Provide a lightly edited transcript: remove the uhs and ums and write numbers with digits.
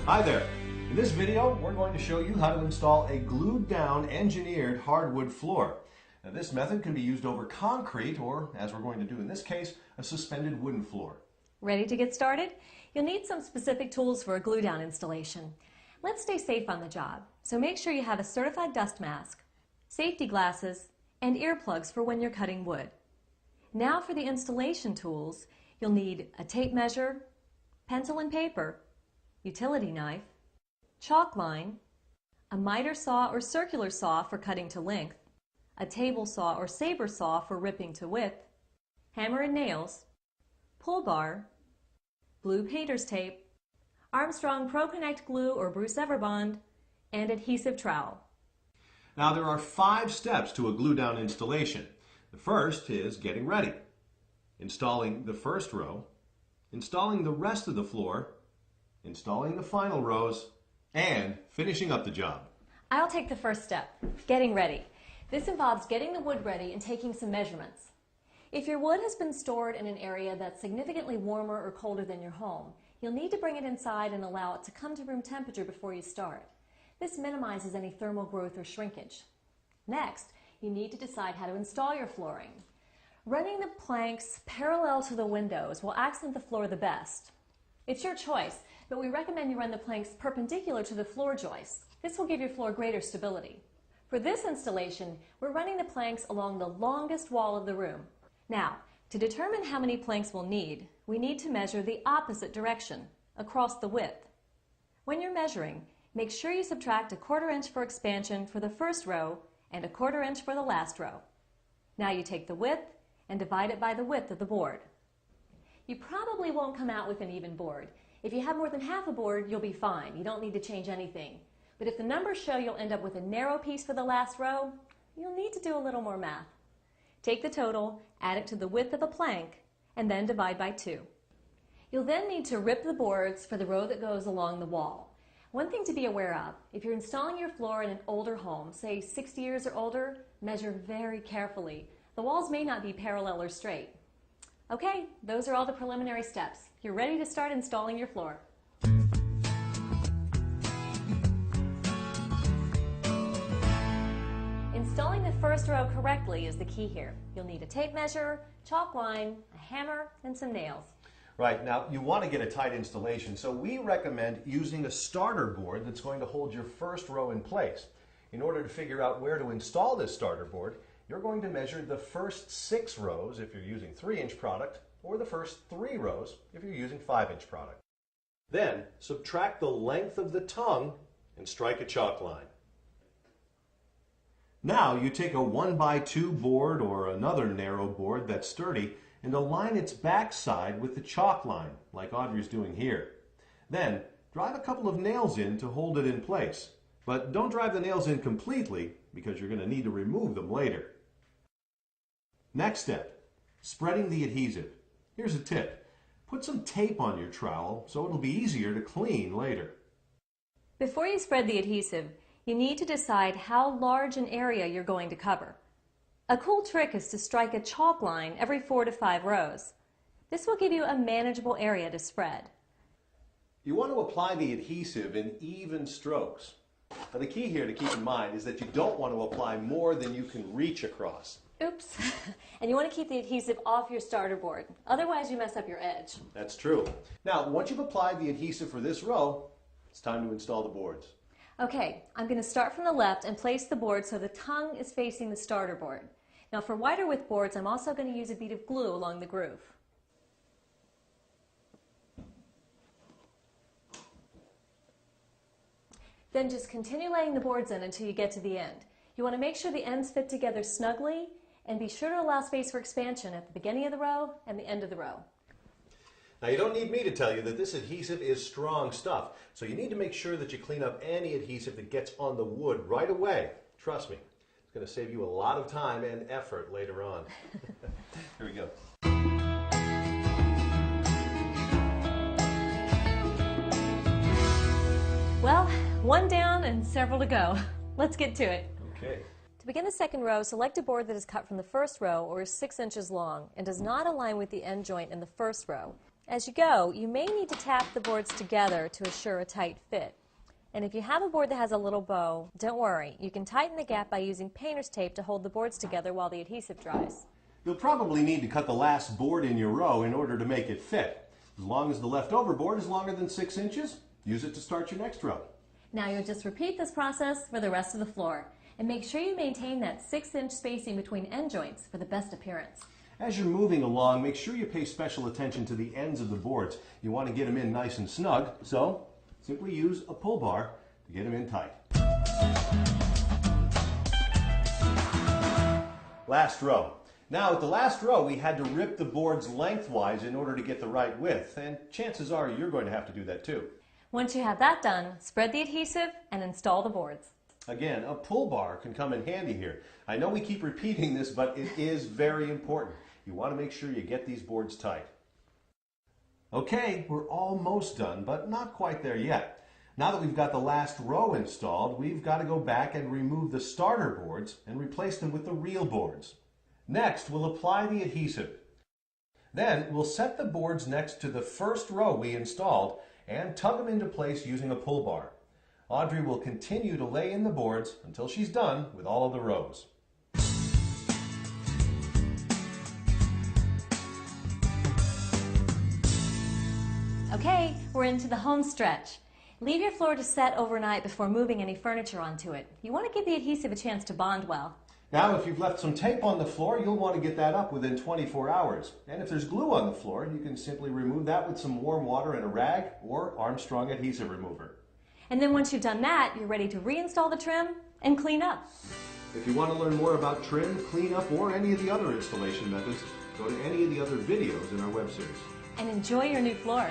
Hi there. In this video, we're going to show you how to install a glued-down engineered hardwood floor. Now, this method can be used over concrete or, as we're going to do in this case, a suspended wooden floor. Ready to get started? You'll need some specific tools for a glue-down installation. Let's stay safe on the job, so make sure you have a certified dust mask, safety glasses, and earplugs for when you're cutting wood. Now for the installation tools, you'll need a tape measure, pencil and paper, utility knife, chalk line, a miter saw or circular saw for cutting to length, a table saw or saber saw for ripping to width, hammer and nails, pull bar, blue painter's tape, Armstrong Pro Connect glue or Bruce Everbond, and adhesive trowel. Now there are 5 steps to a glue-down installation. The first is getting ready, installing the first row, installing the rest of the floor, installing the final rows, and finishing up the job. I'll take the first step, getting ready. This involves getting the wood ready and taking some measurements. If your wood has been stored in an area that's significantly warmer or colder than your home, you'll need to bring it inside and allow it to come to room temperature before you start. This minimizes any thermal growth or shrinkage. Next, you need to decide how to install your flooring. Running the planks parallel to the windows will accent the floor the best. It's your choice, but we recommend you run the planks perpendicular to the floor joists. This will give your floor greater stability. For this installation, we're running the planks along the longest wall of the room. Now, to determine how many planks we'll need, we need to measure the opposite direction, across the width. When you're measuring, make sure you subtract a 1/4 inch for expansion for the first row and a 1/4 inch for the last row. Now you take the width and divide it by the width of the board. You probably won't come out with an even board. If you have more than half a board, you'll be fine. You don't need to change anything. But if the numbers show you'll end up with a narrow piece for the last row, you'll need to do a little more math. Take the total, add it to the width of the plank, and then divide by 2. You'll then need to rip the boards for the row that goes along the wall. One thing to be aware of, if you're installing your floor in an older home, say 60 years or older, measure very carefully. The walls may not be parallel or straight. Okay, those are all the preliminary steps. You're ready to start installing your floor. Installing the first row correctly is the key here. You'll need a tape measure, chalk line, a hammer, and some nails. Right, now you want to get a tight installation, so we recommend using a starter board that's going to hold your first row in place. In order to figure out where to install this starter board, you're going to measure the first 6 rows if you're using 3-inch product, or the first 3 rows if you're using 5-inch product. Then subtract the length of the tongue and strike a chalk line. Now you take a 1x2 board or another narrow board that's sturdy and align its backside with the chalk line, like Audrey's doing here. Then drive a couple of nails in to hold it in place. But don't drive the nails in completely because you're going to need to remove them later. Next step, spreading the adhesive. Here's a tip. Put some tape on your trowel so it'll be easier to clean later. Before you spread the adhesive, you need to decide how large an area you're going to cover. A cool trick is to strike a chalk line every 4 to 5 rows. This will give you a manageable area to spread. You want to apply the adhesive in even strokes. Now the key here to keep in mind is that you don't want to apply more than you can reach across. Oops. And you want to keep the adhesive off your starter board. Otherwise you mess up your edge. That's true. Now once you've applied the adhesive for this row, it's time to install the boards. Okay, I'm going to start from the left and place the board so the tongue is facing the starter board. Now for wider width boards, I'm also going to use a bead of glue along the groove. Then just continue laying the boards in until you get to the end. You want to make sure the ends fit together snugly and be sure to allow space for expansion at the beginning of the row and the end of the row. Now you don't need me to tell you that this adhesive is strong stuff, so you need to make sure that you clean up any adhesive that gets on the wood right away. Trust me, it's going to save you a lot of time and effort later on. Here we go. Well, one down and several to go. Let's get to it. Okay. To begin the second row, select a board that is cut from the first row or is 6 inches long and does not align with the end joint in the first row. As you go, you may need to tap the boards together to assure a tight fit. And if you have a board that has a little bow, don't worry. You can tighten the gap by using painter's tape to hold the boards together while the adhesive dries. You'll probably need to cut the last board in your row in order to make it fit. As long as the leftover board is longer than 6 inches, use it to start your next row. Now you'll just repeat this process for the rest of the floor. And make sure you maintain that 6-inch spacing between end joints for the best appearance. As you're moving along, make sure you pay special attention to the ends of the boards. You want to get them in nice and snug, so simply use a pull bar to get them in tight. Last row. Now at the last row we had to rip the boards lengthwise in order to get the right width, and chances are you're going to have to do that too. Once you have that done, spread the adhesive and install the boards. Again, a pull bar can come in handy here. I know we keep repeating this, but it is very important. You want to make sure you get these boards tight. Okay, we're almost done, but not quite there yet. Now that we've got the last row installed, we've got to go back and remove the starter boards and replace them with the real boards. Next, we'll apply the adhesive. Then we'll set the boards next to the first row we installed and tug them into place using a pull bar. Audrey will continue to lay in the boards until she's done with all of the rows. Okay, we're into the home stretch. Leave your floor to set overnight before moving any furniture onto it. You want to give the adhesive a chance to bond well. Now, if you've left some tape on the floor, you'll want to get that up within 24 hours. And if there's glue on the floor, you can simply remove that with some warm water and a rag or Armstrong adhesive remover. And then once you've done that, you're ready to reinstall the trim and clean up. If you want to learn more about trim, cleanup, or any of the other installation methods, go to any of the other videos in our web series. And enjoy your new floor.